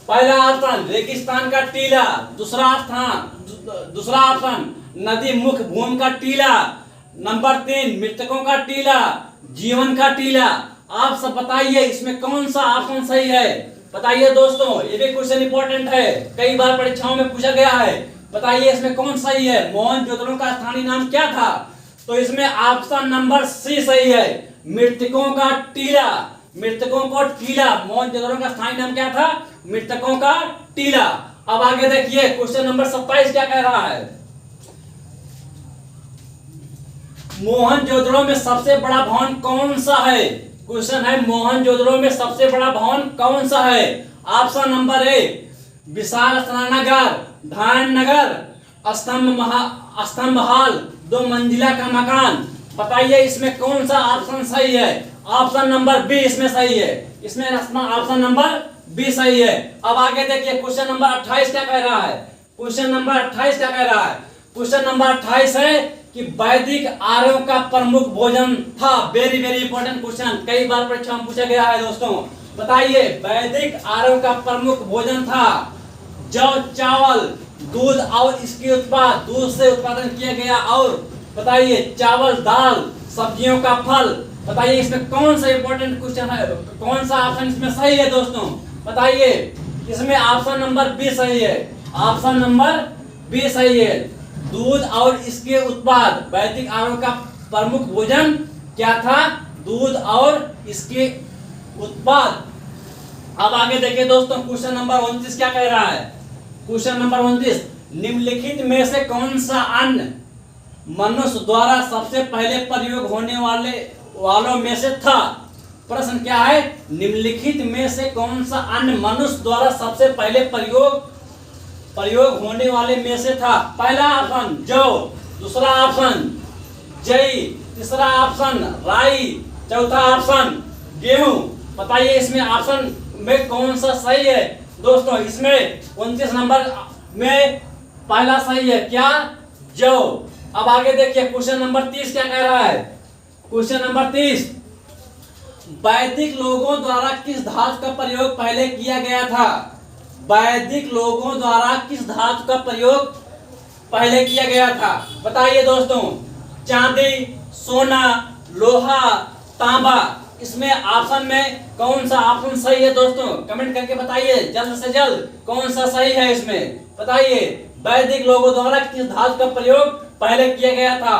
पहला ऑप्शन रेगिस्तान का टीला। दूसरा ऑप्शन नदी मुख भूमि का टीला। नंबर 3 मृतकों का टीला, जीवन का टीला। आप सब बताइए इसमें कौन सा ऑप्शन सही है? बताइए दोस्तों, ये भी क्वेश्चन इंपॉर्टेंट है, कई बार परीक्षाओं में पूछा गया है। बताइए इसमें कौन सही है? मोहनजोदड़ो का स्थानीय नाम क्या था? तो इसमें ऑप्शन नंबर सी सही है, मृतकों का टीला। मृतकों को टीला, मोहनजोदड़ो का स्थानीय नाम क्या था? मृतकों का टीला। अब आगे देखिए क्वेश्चन नंबर 27 क्या कह रहा है। मोहनजोदड़ो में सबसे बड़ा भवन कौन सा है? क्वेश्चन है मोहनजोदड़ो में सबसे बड़ा भवन कौन सा है? ऑप्शन नंबर ए विशाल स्नानागार, ध्यान नगर, स्तंभ हाल, 2 मंजिला का मकान। बताइए इसमें कौन सा ऑप्शन सही है? ऑप्शन नंबर बी इसमें सही है। इसमें ऑप्शन नंबर बी सही है। अब आगे देखिए क्वेश्चन नंबर 28 क्या कह रहा है। क्वेश्चन नंबर 28 क्या कह रहा है? क्वेश्चन नंबर 28 है कि वैदिक आर्यों का प्रमुख भोजन था। वेरी वेरी इंपॉर्टेंट क्वेश्चन, कई बार परीक्षा में पूछा गया है दोस्तों। बताइए वैदिक आर्यों का प्रमुख भोजन था जौ, चावल, दूध और इसके उत्पाद, दूध से उत्पादन किया गया। और बताइए चावल, दाल, सब्जियों का फल। बताइए इसमें कौन सा इंपॉर्टेंट क्वेश्चन है? कौन सा ऑप्शन इसमें सही है दोस्तों? बताइए इसमें ऑप्शन नंबर बी सही है। ऑप्शन नंबर बी सही है, दूध और इसके उत्पाद। वैदिक आर्यों का प्रमुख भोजन क्या था? दूध और इसके उत्पाद। अब आगे देखिए दोस्तों क्वेश्चन नंबर 29 क्या कह रहा है। क्वेश्चन नंबर 29, निम्नलिखित में से कौन सा अन्न मनुष्य द्वारा सबसे पहले प्रयोग होने वालों में से था? प्रश्न क्या है? निम्नलिखित में से कौन सा अन्न मनुष्य द्वारा सबसे पहले प्रयोग होने वाले में से था? पहला ऑप्शन जौ, दूसरा ऑप्शन जई, तीसरा ऑप्शन राई, चौथा ऑप्शन गेहूं। बताइए इसमें ऑप्शन में कौन सा सही है दोस्तों? इसमें 29 नंबर में पहला सही है, क्या? जौ। अब आगे देखिए क्वेश्चन नंबर 30 क्या कह रहा है। क्वेश्चन नंबर 30, वैदिक लोगों द्वारा किस धातु का प्रयोग पहले किया गया था? वैदिक लोगों द्वारा किस धातु का प्रयोग पहले किया गया था? बताइए दोस्तों, चांदी, सोना, लोहा, तांबा। इसमें ऑप्शन में कौन सा ऑप्शन सही है दोस्तों? कमेंट करके बताइए जल्द से जल्द कौन सा सही है इसमें। बताइए वैदिक लोगों द्वारा किस धातु का प्रयोग पहले किया गया था?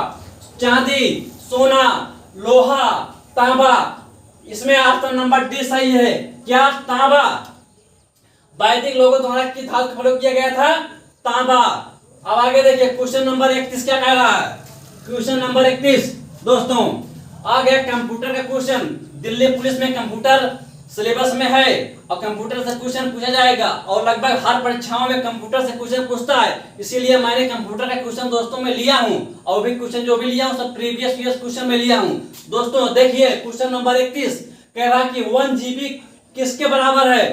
चांदी, सोना, लोहा, तांबा। इसमें ऑप्शन नंबर डी सही है, क्या? तांबा। वैदिक लोगों द्वारा किस धातु का प्रयोग किया गया था? तांबा। अब आगे देखिए क्वेश्चन नंबर 31 क्या कह रहा है। क्वेश्चन नंबर 31 दोस्तों आ गया कंप्यूटर का क्वेश्चन। दिल्ली पुलिस में कंप्यूटर सिलेबस में है और कंप्यूटर से क्वेश्चन पूछा जाएगा और लगभग हर परीक्षाओं में कंप्यूटर से क्वेश्चन पूछता है। इसीलिए मैंने कंप्यूटर का क्वेश्चन दोस्तों में लिया हूं और भी क्वेश्चन जो भी लिया हूं सब प्रीवियस ईयर क्वेश्चन में लिया हूं। दोस्तों देखिए क्वेश्चन नंबर 31 कह रहा कि 1 GB किसके बराबर है?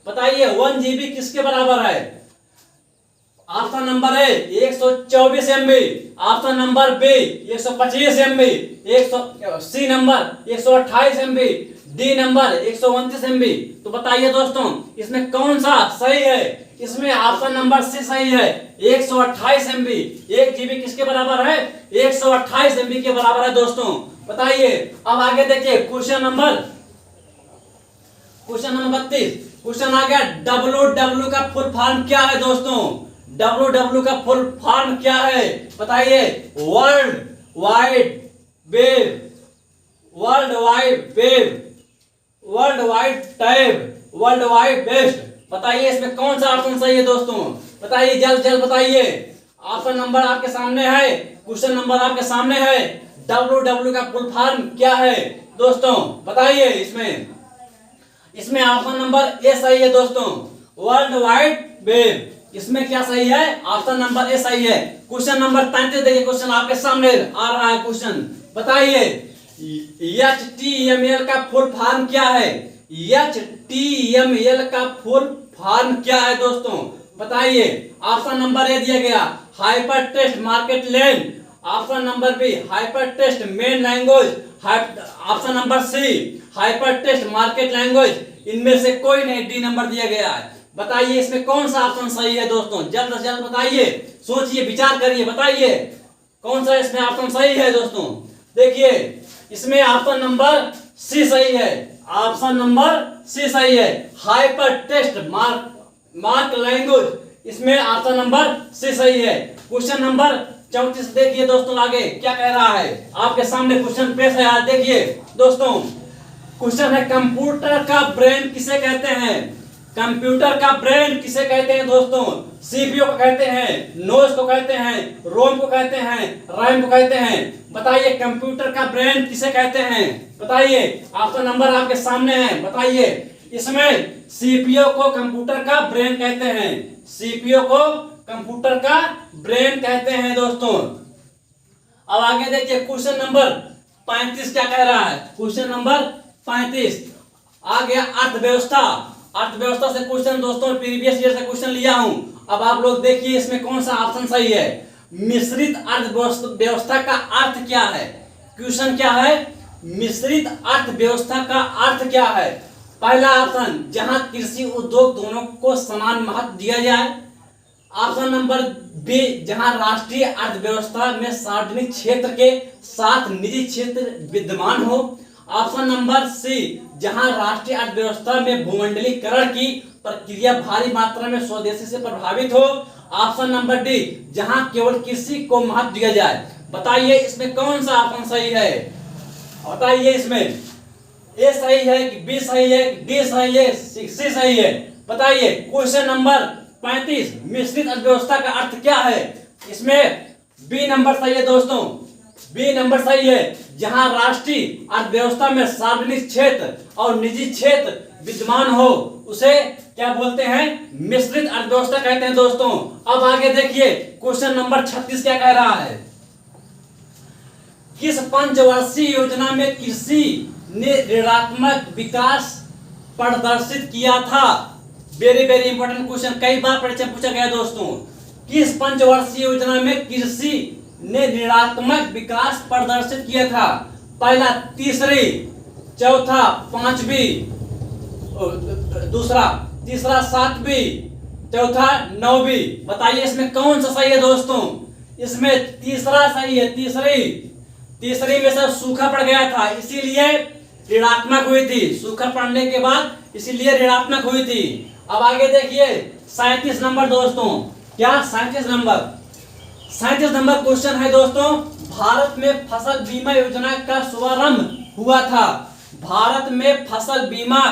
बताइए 1 GB किसके बराबर है? Option number A 124 MB, option number B 125 MB, C number 128 MB, D number 129 MB। तो बताइए दोस्तों इसमें कौन सा सही है? इसमें ऑप्शन नंबर सी सही है, 128 MB। 1 GB किसके बराबर है? 128 MB के बराबर है दोस्तों। बताइए अब आगे देखिए क्वेश्चन नंबर 32। क्वेश्चन आ गया WW का फुल फॉर्म क्या है दोस्तों? WW का फुल फॉर्म क्या है? बताइए world wide web, world wide web, world wide tab, world wide best. बताइए इसमें कौन सा ऑप्शन सही है दोस्तों? बताइए जल्द जल्द बताइए। ऑप्शन नंबर आपके सामने है, क्वेश्चन नंबर आपके सामने है। WW का फुल फॉर्म क्या है दोस्तों? बताइए इसमें ऑप्शन नंबर ए सही है दोस्तों, वर्ल्ड वाइड वेब। इसमें क्या सही है? ऑप्शन नंबर ए सही है। क्वेश्चन नंबर 33 देखिए, क्वेश्चन आपके सामने आ रहा है क्वेश्चन। बताइए HTML का फुल फॉर्म क्या है? HTML का फुल फॉर्म क्या है दोस्तों, बताइए। ऑप्शन नंबर ए दिया गया hyper text market land, option number B hyper text main language, option number C hyper text market language. इनमें से कोई नहीं, डी नंबर दिया गया है। बताइए इसमें कौन सा ऑप्शन सही है दोस्तों, जल्द से जल्द बताइए, सोचिए, विचार करिए, बताइए कौन सा इसमें ऑप्शन सही है दोस्तों। देखिए इसमें ऑप्शन नंबर सी सही है, ऑप्शन नंबर सी सही है, हाइपर टेक्स्ट मार्क लैंग्वेज, इसमें ऑप्शन नंबर सी सही है। क्वेश्चन नंबर 34 देखिए दोस्तों, आगे क्या कह रहा है, आपके सामने क्वेश्चन पेश है। आज देखिए दोस्तों, क्वेश्चन है कंप्यूटर का ब्रेन किसे कहते हैं? कंप्यूटर का ब्रेन किसे कहते हैं दोस्तों? सीपीयू को कहते हैं, नोज को कहते हैं, रोम को कहते हैं, रैम को कहते हैं। बताइए कंप्यूटर का ब्रेन किसे कहते हैं, बताइए। ऑप्शन नंबर आपके सामने है, बताइए। इसमें सीपीयू को कंप्यूटर का ब्रेन कहते हैं, सीपीयू को कंप्यूटर का ब्रेन कहते हैं दोस्तों। अब आगे देखिए क्वेश्चन नंबर 35 क्या कह रहा है। क्वेश्चन नंबर 35 आ गया अर्थव्यवस्था। अर्थव्यवस्था से क्वेश्चन दोस्तों प्रीवियस ईयर से क्वेश्चन लिया हूं। अब आप लोग देखिए इसमें कौन सा ऑप्शन सही है। मिश्रित अर्थव्यवस्था का अर्थ क्या है? क्वेश्चन क्या है, मिश्रित अर्थव्यवस्था का अर्थ क्या है? पहला ऑप्शन, जहां कृषि उद्योग दोनों को समान महत्व दिया जाए। ऑप्शन नंबर बी, जहां राष्ट्रीय अर्थव्यवस्था में सार्वजनिक क्षेत्र के साथ निजी क्षेत्र विद्यमान हो। ऑप्शन नंबर सी, जहां राष्ट्रीय अर्थव्यवस्था में भूमंडलीकरण की प्रक्रिया भारी मात्रा में स्वदेशी से प्रभावित हो। ऑप्शन नंबर डी, जहां केवल कृषि को महत्व दिया जाए। बताइए इसमें कौन सा ऑप्शन सही है, बताइए इसमें ए सही है कि बी सही है, डी सही है, सी सही है, बताइए। क्वेश्चन नंबर 35 मिश्रित अर्थव्यवस्था का अर्थ क्या है? इसमें बी नंबर सही है दोस्तों, बी नंबर सही है। जहां राष्ट्रीय अर्थव्यवस्था में सार्वजनिक क्षेत्र और निजी क्षेत्र विद्यमान हो उसे क्या बोलते हैं? मिश्रित अर्थव्यवस्था कहते हैं दोस्तों। अब आगे देखिए क्वेश्चन नंबर 36 क्या कह रहा है। किस पंचवर्षीय योजना में कृषि ने ऋणात्मक विकास प्रदर्शित किया था? वेरी वेरी इंपॉर्टेंट क्वेश्चन, कई बार परीक्षा पूछा गया दोस्तों। किस पंचवर्षीय योजना में कृषि ने ऋणात्मक विकास प्रदर्शित किया था? पहला तीसरी, चौथा पांचवी, दूसरा तीसरा सातवीं, चौथा नौवीं। बताइए इसमें कौन सा सही है दोस्तों? इसमें तीसरा सही है, तीसरी में से सूखा पड़ गया था इसीलिए ऋणात्मक हुई थी, सूखा पड़ने के बाद इसीलिए ऋणात्मक हुई थी। अब आगे देखिए 37 नंबर दोस्तों, क्या 37 नंबर क्वेश्चन है दोस्तों। भारत में फसल बीमा योजना का शुभारंभ हुआ था। भारत में फसल बीमा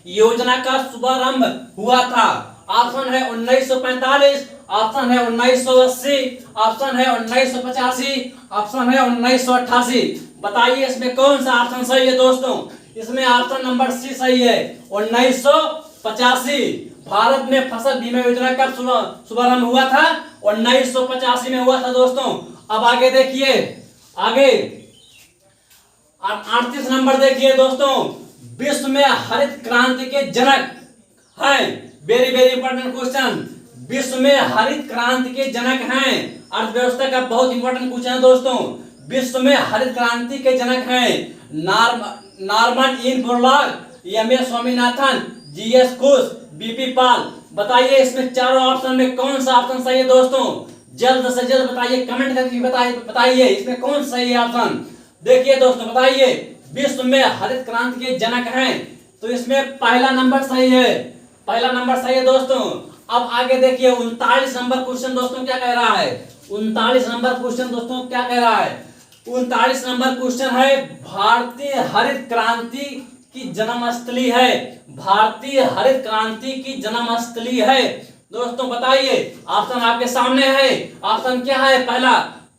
योजना का शुभारंभ हुआ था। ऑप्शन है 1945, ऑप्शन है 1980, ऑप्शन है 1985, ऑप्शन है 1988। बताइए इसमें कौन सा ऑप्शन सही है दोस्तों? इसमें ऑप्शन नंबर सी सही है, 1985। भारत में फसल बीमा योजना का शुभारंभ हुआ था 1985 में हुआ था दोस्तों। अब आगे देखिए, आगे 38 नंबर देखिए दोस्तों, विश्व में हरित क्रांति के जनक हैं। वेरी वेरी इंपॉर्टेंट क्वेश्चन, विश्व में हरित क्रांति के जनक हैं। अर्थव्यवस्था का बहुत इंपॉर्टेंट क्वेश्चन है दोस्तों। विश्व में हरित क्रांति के जनक हैं नॉर्मन इन Borlaug, M A Swaminathan, G S Ghosh, BP Pal. बताइए इसमें चारों ऑप्शन में कौन सा ऑप्शन सही है दोस्तों? जल्द से जल्द बताइए, कमेंट करके बताइए इसमें कौन सही है ऑप्शन। देखिए दोस्तों, बताइए विश्व में हरित क्रांति के जनक हैं, तो इसमें पहला नंबर सही है, पहला नंबर सही है दोस्तों। अब आगे देखिए 39 नंबर क्वेश्चन दोस्तों क्या कह रहा है। 39 नंबर क्वेश्चन दोस्तों क्या कह रहा है। 39 नंबर क्वेश्चन है, भारतीय हरित क्रांति की जन्मस्थली है। भारतीय हरित क्रांति की जन्मस्थली है दोस्तों। बताइए ऑप्शन आपके सामने है। ऑप्शन क्या है? पहला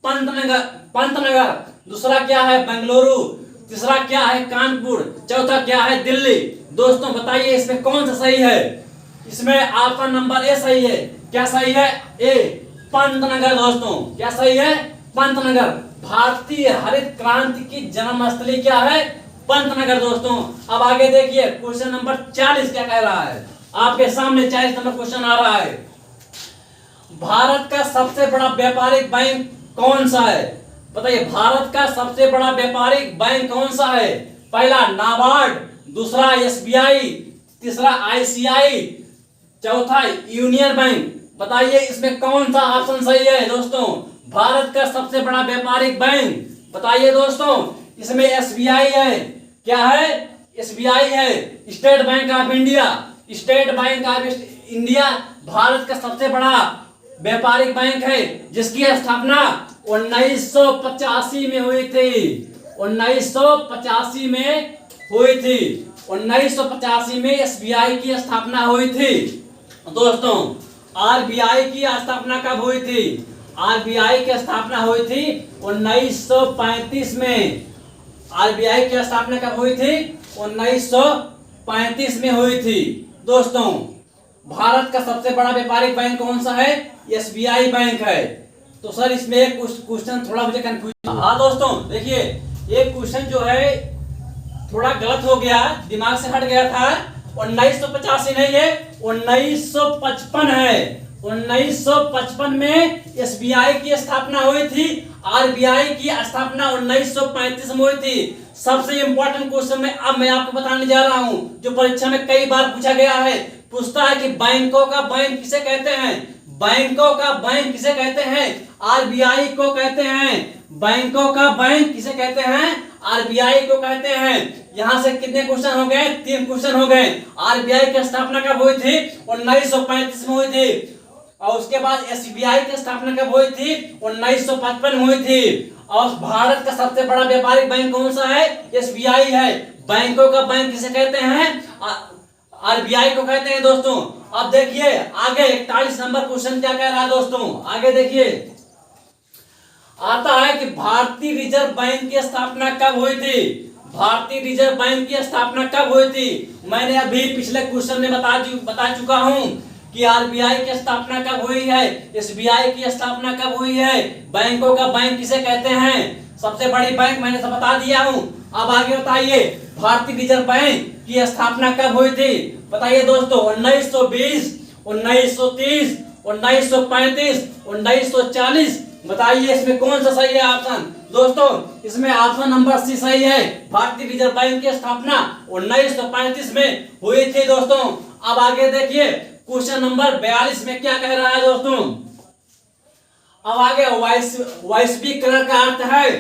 पंतनगर, दूसरा क्या है बेंगलुरु, तीसरा क्या है कानपुर, चौथा क्या है दिल्ली। दोस्तों बताइए इसमें कौन सा सही है? इसमें ऑप्शन नंबर ए सही है। क्या सही है? ए पंतनगर दोस्तों। क्या सही है? पंतनगर। भारतीय हरित क्रांति की जन्मस्थली क्या है? पंतनगर दोस्तों। अब आगे देखिए क्वेश्चन नंबर 40 क्या कह रहा है आपके सामने। 40 नंबर क्वेश्चन आ रहा है, भारत का सबसे बड़ा व्यापारिक बैंक कौन सा है? बताइए, भारत का सबसे बड़ा व्यापारिक बैंक कौन सा है? पहला नाबार्ड, दूसरा एसबीआई, तीसरा आईसीआई, चौथा यूनियन बैंक। बताइए इसमें कौन सा ऑप्शन सही है दोस्तों? भारत का सबसे बड़ा व्यापारिक बैंक, बताइए दोस्तों, इसमें एसबीआई है। क्या है? एसबीआई है, state bank of India. State bank of India Bharat का सबसे बड़ा व्यापारिक बैंक है, जिसकी स्थापना 1985 में हुई थी। 1985 में हुई थी। 1985 में एसबीआई की स्थापना हुई थी दोस्तों। आरबीआई की स्थापना कब हुई थी? आरबीआई की स्थापना हुई थी 1935 में। आरबीआई की स्थापना कब हुई थी? 1935 में हुई थी दोस्तों। भारत का सबसे बड़ा व्यापारिक बैंक कौन सा है? एसबीआई बैंक है। तो सर इसमें एक क्वेश्चन थोड़ा मुझे कंफ्यूजन। हाँ दोस्तों देखिए, एक क्वेश्चन जो है थोड़ा गलत हो गया, दिमाग से हट गया था। 1985 नहीं है, 1955 है। 1955 में एसबीआई की स्थापना हुई थी। आरबीआई की स्थापना 1935 में हुई थी। सबसे इंपॉर्टेंट क्वेश्चन में अब मैं आपको बताने जा रहा हूं, जो परीक्षा में कई बार पूछा गया है। पूछता है कि बैंकों का बैंक किसे कहते हैं? बैंकों का बैंक किसे कहते हैं? आरबीआई को कहते हैं। बैंकों का बैंक किसे कहते हैं? आरबीआई को कहते हैं। यहां से कितने क्वेश्चन हो गए? 3 क्वेश्चन हो गए। आरबीआई की स्थापना कब हुई थी? 1935 में हुई थी। और उसके बाद एसबीआई की स्थापना कब हुई थी? 1955 में हुई थी। और भारत का सबसे बड़ा व्यापारिक बैंक कौन सा है? एसबीआई है। बैंकों का बैंक किसे कहते हैं? आरबीआई को कहते हैं दोस्तों। अब देखिए आगे 41 नंबर क्वेश्चन क्या कह रहा है दोस्तों। आगे देखिए, आता है कि भारतीय रिजर्व बैंक की स्थापना कब हुई थी? भारतीय रिजर्व बैंक की स्थापना कब हुई थी? मैंने अभी पिछले क्वेश्चन में बता चुका हूं कि आरबीआई की स्थापना कब हुई है, एसबीआई की स्थापना कब हुई है, बैंकों का बैंक किसे कहते हैं, सबसे बड़ी बैंक मैंने सब बता दिया हूं। अब आगे बताइए, भारतीय रिजर्व बैंक की स्थापना कब हुई थी? बताइए दोस्तों, 1920, 1930, 1935, 1940। बताइए इसमें कौन सा सही है ऑप्शन? दोस्तों इसमें ऑप्शन नंबर सी सही है। भारतीय रिजर्व बैंक की स्थापना 1935 में हुई थी दोस्तों। अब आगे देखिए क्वेश्चन नंबर 42 में क्या कह रहा है दोस्तों। अब आगे वैश्वीकरण का अर्थ है,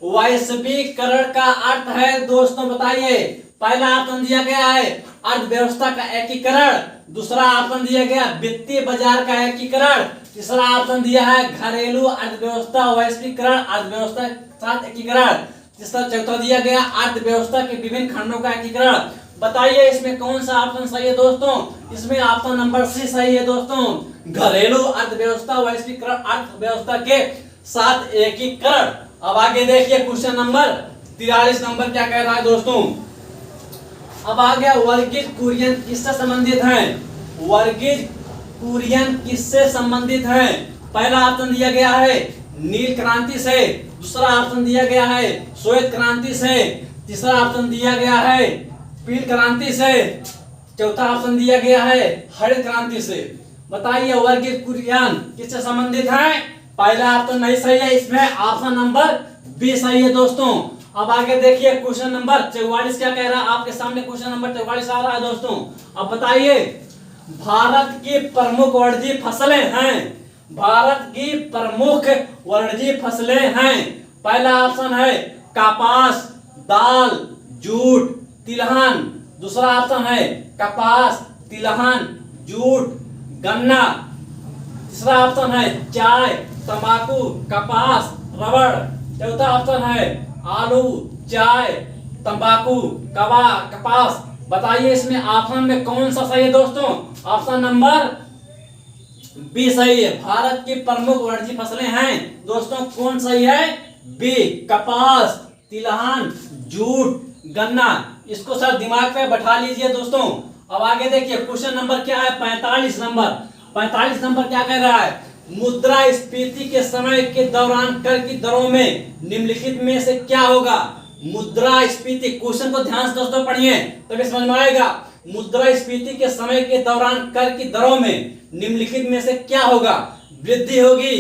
वैश्वीकरण का अर्थ है दोस्तों, बताइए। पहला ऑप्शन दिया गया है अर्थव्यवस्था का एकीकरण, दूसरा ऑप्शन दिया गया वित्तीय बाजार का एकीकरण, तीसरा ऑप्शन दिया है घरेलू अर्थव्यवस्था वैश्वीकरण, अर्थव्यवस्था के साथ एकीकरण, तीसरा चौथा दिया गया अर्थव्यवस्था के विभिन्न खंडों का एकीकरण। बताइए इसमें कौन सा ऑप्शन सही है दोस्तों? इसमें ऑप्शन नंबर सी सही है दोस्तों, घरेलू अर्थव्यवस्था वैश्वीकरण, अर्थव्यवस्था के साथ एकीकरण। अब आगे देखिए क्वेश्चन नंबर 43 नंबर क्या कह रहा है दोस्तों। अब आ गया वर्गीज कुरियन किससे संबंधित हैं? वर्गीज कुरियन किससे संबंधित हैं? पहला ऑप्शन दिया गया है नील क्रांति से, दूसरा ऑप्शन दिया गया है श्वेत क्रांति से, तीसरा ऑप्शन दिया गया है पील क्रांति से, चौथा ऑप्शन दिया गया है हरित क्रांति से। बताइए वर्गीज कुरियन किससे संबंधित है? पहला ऑप्शन नहीं सही है, इसमें ऑप्शन नंबर बी सही है दोस्तों। अब आगे देखिए क्वेश्चन नंबर 44 क्या कह रहा है आपके सामने। क्वेश्चन नंबर 44 आ रहा है दोस्तों। अब बताइए भारत की प्रमुख वाणिज्यिक फसलें हैं, भारत की प्रमुख वाणिज्यिक फसलें हैं। पहला ऑप्शन है कपास, दाल, जूट, तिलहन, दूसरा ऑप्शन है कपास, तिलहन, जूट, गन्ना, तीसरा ऑप्शन है चाय, तंबाकू, कपास, रबड़, चौथा ऑप्शन है आलू, चाय, तंबाकू, कपास। बताइए इसमें ऑप्शन में कौन सा सही है दोस्तों? ऑप्शन नंबर बी सही है। भारत की प्रमुख वाणिज्यिक फसलें हैं दोस्तों, कौन सही है? बी, कपास, तिलहन, जूट, गन्ना। इसको सर दिमाग पे बैठा लीजिए दोस्तों। अब आगे देखिए क्वेश्चन नंबर क्या है 45 नंबर। 45 नंबर क्या कह रहा है? मुद्रास्फीति के समय के दौरान कर की दरों में निम्नलिखित में से क्या होगा? मुद्रास्फीति, क्वेश्चन को ध्यान से दोस्तों पढ़िए तभी समझ में आएगा। मुद्रास्फीति के समय के दौरान कर की दरों में निम्नलिखित में से क्या होगा? वृद्धि होगी,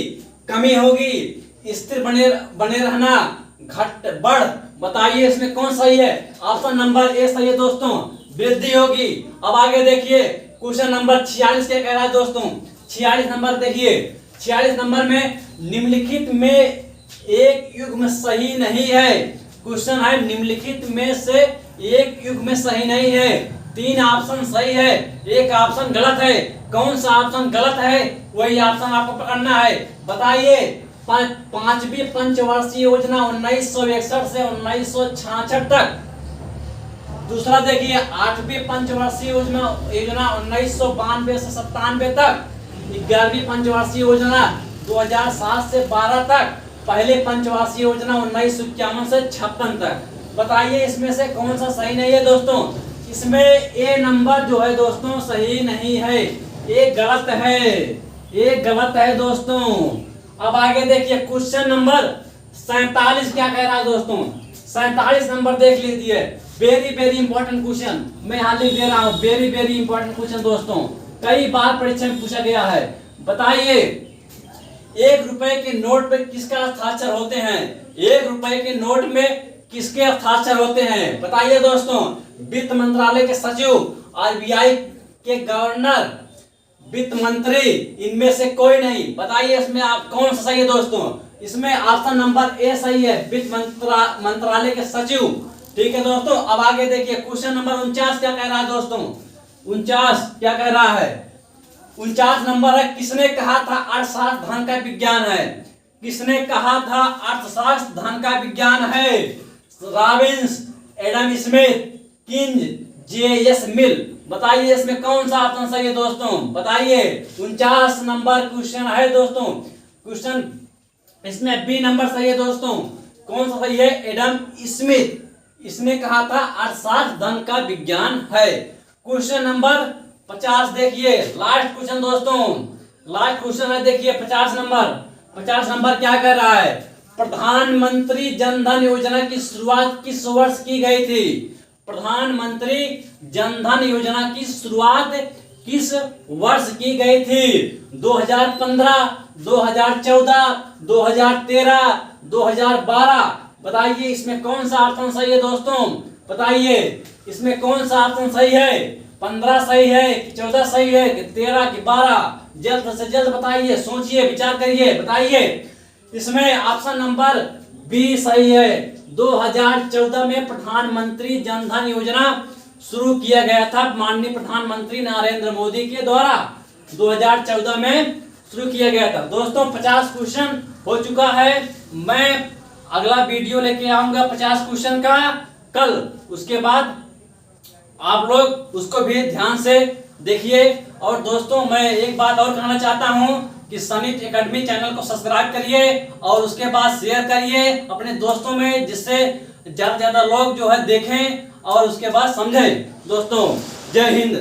कमी होगी, स्थिर बने रहना, घट बढ़? बताइए इसमें कौन सही है? ऑप्शन नंबर ए सही है दोस्तों, वृद्धि होगी। अब आगे देखिए क्वेश्चन नंबर 46 क्या कह रहा है दोस्तों? 46 नंबर देखिए, 46 नंबर में निम्नलिखित में एक युग्म सही नहीं है। क्वेश्चन है निम्नलिखित में से एक युग्म सही नहीं है। 3 ऑप्शन सही है, एक ऑप्शन गलत है। कौन सा ऑप्शन गलत है वही ऑप्शन आपको पकड़ना है। बताइए, पांचवी पंचवर्षीय योजना 1961 से 1966 तक। दूसरा देखिए 8वीं पंचवर्षीय योजना 1992 से 97 तक। 11वीं पंचवर्षीय योजना 2007 से 12 तक। पहले पंचवर्षीय योजना 1951 से 56 तक। बताइए इसमें से कौन सा सही नहीं है दोस्तों? इसमें ए नंबर जो है दोस्तों सही नहीं है, ये गलत है, ये गलत है दोस्तों। अब आगे देखिए क्वेश्चन नंबर 47 क्या कह रहा है दोस्तों? 47 नंबर देख लीजिए, वेरी वेरी इंपॉर्टेंट क्वेश्चन मैं यहाँ लिख दे रहा हूँ। वेरी वेरी इंपॉर्टेंट क्वेश्चन दोस्तों, कई बार परीक्षा में पूछा गया है। बताइए 1 रुपए के नोट पे किसका हस्ताक्षर होते हैं? 1 रुपए के नोट में किसके हस्ताक्षर होते हैं? बताइए दोस्तों, वित्त मंत्रालय के सचिव, आरबीआई के गवर्नर, वित्त मंत्री, इनमें से कोई नहीं। बताइए इसमें आप कौन सा सही है दोस्तों? इसमें ऑप्शन नंबर ए सही है, वित्त मंत्रालय के सचिव। ठीक है दोस्तों। अब आगे देखिए क्वेश्चन नंबर 49 क्या कह रहा है दोस्तों? 49 क्या कह रहा है? 49 नंबर है, किसने कहा था अर्थशास्त्र धन का विज्ञान है? किसने कहा था अर्थशास्त्र धन का विज्ञान है? Robbins, Adam Smith, Keynes, J S. Mill. बताइए इसमें कौन सा ऑप्शन सही है दोस्तों? बताइए 49 नंबर क्वेश्चन है दोस्तों। क्वेश्चन इसमें बी नंबर सही है दोस्तों। कौन सा सही है? एडम स्मिथ, इसने कहा था अर्थशास्त्र धन का विज्ञान है। क्वेश्चन नंबर 50 देखिए, लास्ट क्वेश्चन दोस्तों, लास्ट क्वेश्चन है देखिए 50 नंबर। 50 नंबर क्या कह रहा है? प्रधानमंत्री जन धन योजना की शुरुआत किस वर्ष की गई थी? प्रधानमंत्री जन धन योजना की शुरुआत किस वर्ष की गई थी? 2015, 2014, 2013, 2012। बताइए इसमें कौन सा ऑप्शन सही है दोस्तों? बताइए इसमें कौन सा ऑप्शन सही है? 15 सही है कि 14 सही है कि 13 कि 12? जल्द से जल्द बताइए, सोचिए, विचार करिए, बताइए। इसमें ऑप्शन नंबर बी सही है। 2014 में प्रधानमंत्री जन धन योजना शुरू किया गया था माननीय प्रधानमंत्री नरेंद्र मोदी के द्वारा। 2014 में शुरू किया गया था। दोस्तों 50 क्वेश्चन हो चुका है। मैं अगला वीडियो लेके आऊंगा 50 क्वेश्चन का कल। उसके बाद आप लोग उसको भी ध्यान से देखिए। और दोस्तों मैं एक बात और कहना चाहता हूं कि समित एकेडमी चैनल को सब्सक्राइब करिए और उसके बाद शेयर करिए अपने दोस्तों में, जिससे ज्यादा से ज्यादा लोग जो है देखें और उसके बाद समझें। दोस्तों जय हिंद।